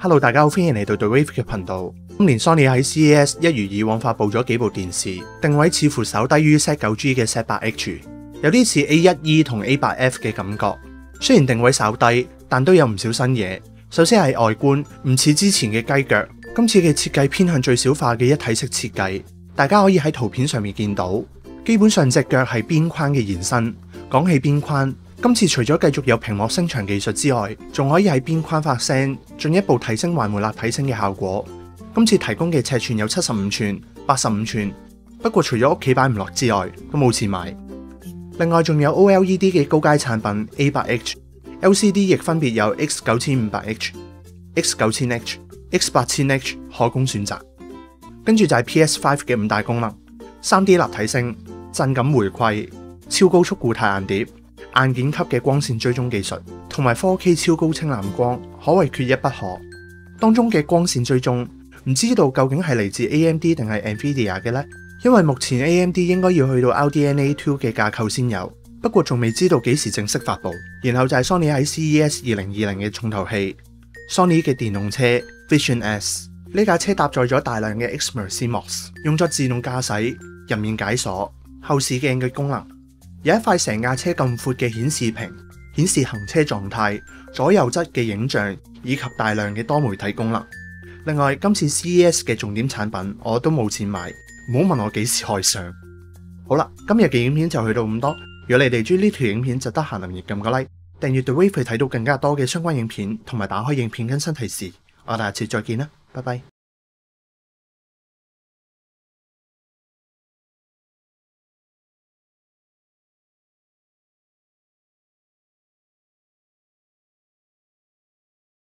Hello， 大家好，歡迎嚟到 The Wave 嘅頻道。今年 Sony 喺 CES 一如以往發佈咗幾部電視，定位似乎稍低於 Z9G 嘅 Z8H， 有啲似 A1E 同 A8F 嘅感覺。雖然定位稍低，但都有唔少新嘢。首先係外觀，唔似之前嘅雞腳，今次嘅設計偏向最小化嘅一體式設計。大家可以喺圖片上面見到，基本上隻腳係邊框嘅延伸。講起邊框，今次除咗繼續有屏幕聲場技術之外，仲可以喺邊框發聲，進一步提升環迴立體聲嘅效果。今次提供嘅尺寸有75寸、85寸，不過除咗屋企擺唔落之外，都冇錢買。另外仲有 OLED 嘅高階產品 A8H、LCD 亦分別有 X9500H、X9000H、X8000H 可供選擇。跟住就係 PS5 嘅5大功能：3D 立體聲、震感回饋、超高速固態硬碟、硬件級嘅光線追蹤技術，同埋 4K 超高清藍光，可謂缺一不可。當中嘅光線追蹤，唔知道究竟係嚟自 AMD 定係 Nvidia 嘅呢？因為目前 AMD 應該要去到 RDNA 2嘅架構先有，不過仲未知道幾時正式發布。然後就係 Sony 喺 CES 2020嘅重頭戲 ，Sony 嘅電動車 Vision S。呢架車搭載咗大量嘅 Xmer CMOS， 用作自動駕駛、人面解鎖、後視鏡嘅功能。有一塊成架車咁闊嘅顯示屏，顯示行車狀態、左右側嘅影像以及大量嘅多媒體功能。另外，今次 CES 嘅重點產品我都冇錢買，唔好問我幾時開箱。好啦，今日嘅影片就去到咁多。如果你哋中意呢條影片，就得閒留言撳個 like， 訂閱 The Wave 去睇到更加多嘅相關影片，同埋打開影片更新提示。我哋下次再見啦，拜拜。